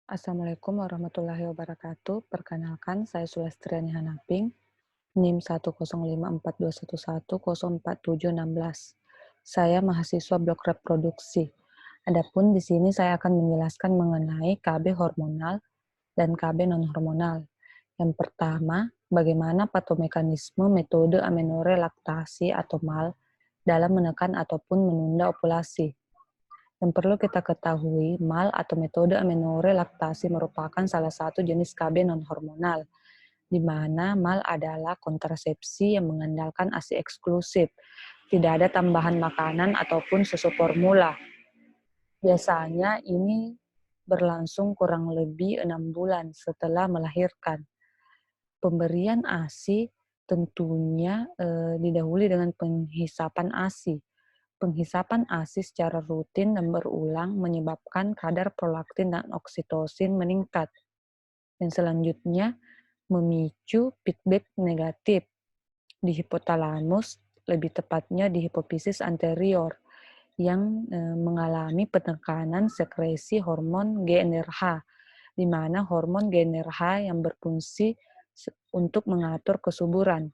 Assalamualaikum warahmatullahi wabarakatuh. Perkenalkan, saya Sulestriani Hanaping, NIM 1054211047716. Saya mahasiswa blok reproduksi. Adapun di sini saya akan menjelaskan mengenai KB hormonal dan KB non-hormonal. Yang pertama, bagaimana patomekanisme metode amenorelaktasi atau MAL dalam menekan ataupun menunda ovulasi. Yang perlu kita ketahui, MAL atau metode amenorelaktasi merupakan salah satu jenis KB non-hormonal, di mana MAL adalah kontrasepsi yang mengandalkan ASI eksklusif, tidak ada tambahan makanan ataupun susu formula. Biasanya ini berlangsung kurang lebih 6 bulan setelah melahirkan. Pemberian ASI tentunya didahului dengan penghisapan ASI. Penghisapan ASI secara rutin dan berulang menyebabkan kadar prolaktin dan oksitosin meningkat. Dan selanjutnya memicu feedback negatif di hipotalamus, lebih tepatnya di hipofisis anterior, yang mengalami penekanan sekresi hormon GnRH, di mana hormon GnRH yang berfungsi untuk mengatur kesuburan.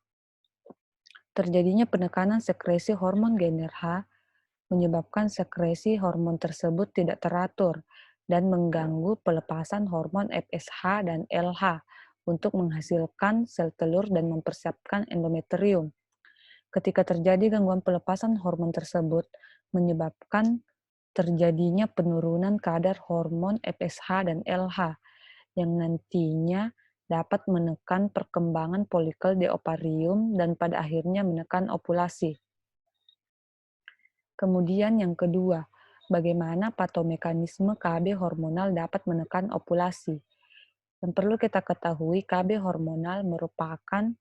Terjadinya penekanan sekresi hormon GnRH menyebabkan sekresi hormon tersebut tidak teratur dan mengganggu pelepasan hormon FSH dan LH untuk menghasilkan sel telur dan mempersiapkan endometrium. Ketika terjadi gangguan pelepasan hormon tersebut, menyebabkan terjadinya penurunan kadar hormon FSH dan LH yang nantinya dapat menekan perkembangan folikel di ovarium dan pada akhirnya menekan ovulasi. Kemudian yang kedua, bagaimana patomekanisme KB hormonal dapat menekan ovulasi. Yang perlu kita ketahui, KB hormonal merupakan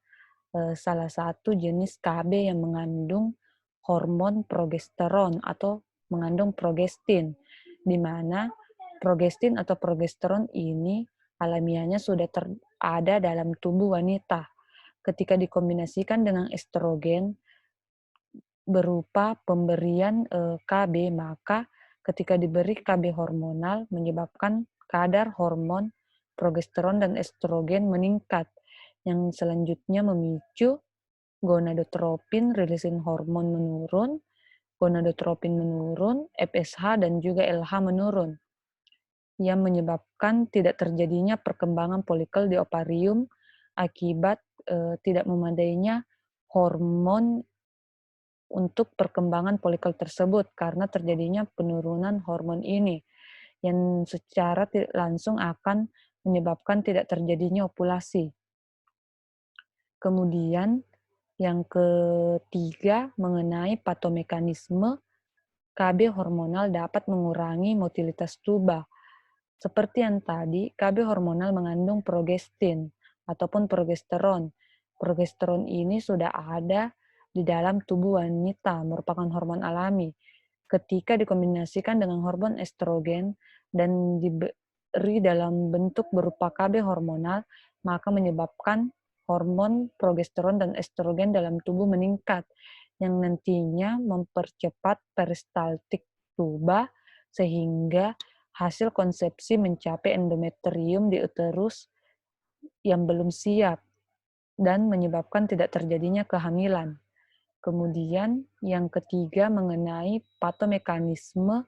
salah satu jenis KB yang mengandung hormon progesteron atau mengandung progestin, di mana progestin atau progesteron ini alamiahnya sudah ada dalam tubuh wanita. Ketika dikombinasikan dengan estrogen, berupa pemberian KB, maka ketika diberi KB hormonal menyebabkan kadar hormon progesteron dan estrogen meningkat, yang selanjutnya memicu gonadotropin rilisin hormon menurun, gonadotropin menurun, FSH dan juga LH menurun, yang menyebabkan tidak terjadinya perkembangan folikel di ovarium akibat tidak memadainya hormon untuk perkembangan folikel tersebut karena terjadinya penurunan hormon ini yang secara tidak langsung akan menyebabkan tidak terjadinya ovulasi. Kemudian yang ketiga mengenai patomekanisme KB hormonal dapat mengurangi motilitas tuba. Seperti yang tadi, KB hormonal mengandung progestin ataupun progesteron. Progesteron ini sudah ada di dalam tubuh wanita, merupakan hormon alami. Ketika dikombinasikan dengan hormon estrogen dan diberi dalam bentuk berupa KB hormonal, maka menyebabkan hormon progesteron dan estrogen dalam tubuh meningkat, yang nantinya mempercepat peristaltik tuba sehingga hasil konsepsi mencapai endometrium di uterus yang belum siap dan menyebabkan tidak terjadinya kehamilan. Kemudian yang ketiga mengenai patomekanisme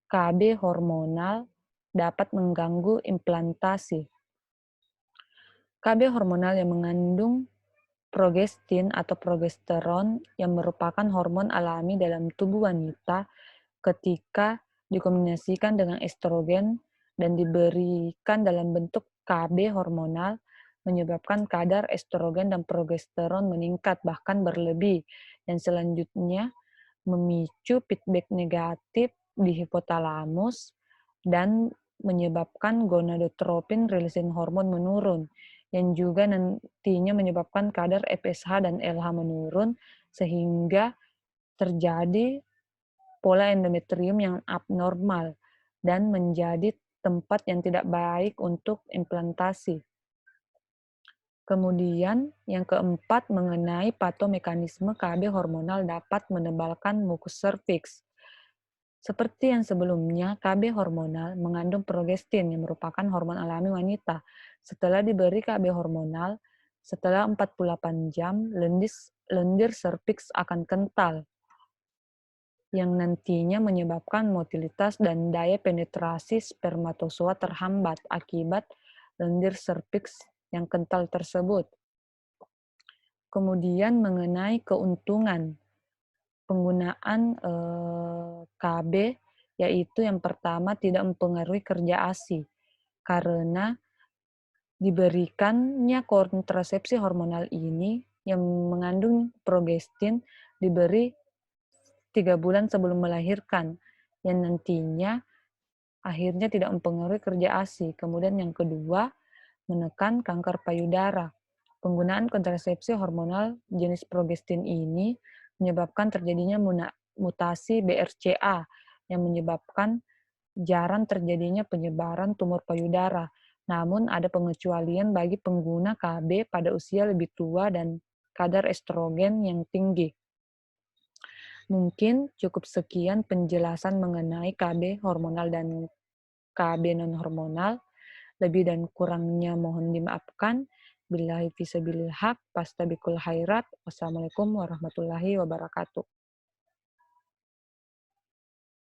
KB hormonal dapat mengganggu implantasi. KB hormonal yang mengandung progestin atau progesteron yang merupakan hormon alami dalam tubuh wanita ketika dikombinasikan dengan estrogen dan diberikan dalam bentuk KB hormonal menyebabkan kadar estrogen dan progesteron meningkat bahkan berlebih, dan selanjutnya memicu feedback negatif di hipotalamus dan menyebabkan gonadotropin rilisin hormon menurun, yang juga nantinya menyebabkan kadar FSH dan LH menurun sehingga terjadi pola endometrium yang abnormal dan menjadi tempat yang tidak baik untuk implantasi. Kemudian yang keempat mengenai patomekanisme KB hormonal dapat menebalkan mukus serviks. Seperti yang sebelumnya, KB hormonal mengandung progestin yang merupakan hormon alami wanita. Setelah diberi KB hormonal, setelah 48 jam, lendir serviks akan kental, yang nantinya menyebabkan motilitas dan daya penetrasi spermatozoa terhambat akibat lendir serviks yang kental tersebut. Kemudian mengenai keuntungan penggunaan KB, yaitu yang pertama tidak mempengaruhi kerja ASI, karena diberikannya kontrasepsi hormonal ini yang mengandung progestin diberi 3 bulan sebelum melahirkan, yang nantinya akhirnya tidak mempengaruhi kerja ASI. Kemudian yang kedua, menekan kanker payudara. Penggunaan kontrasepsi hormonal jenis progestin ini menyebabkan terjadinya mutasi BRCA yang menyebabkan jarang terjadinya penyebaran tumor payudara. Namun ada pengecualian bagi pengguna KB pada usia lebih tua dan kadar estrogen yang tinggi. Mungkin cukup sekian penjelasan mengenai KB hormonal dan KB non-hormonal. Lebih dan kurangnya mohon dimaafkan. Billahi fisabilil haq, fastabikul khairat. Wassalamualaikum warahmatullahi wabarakatuh.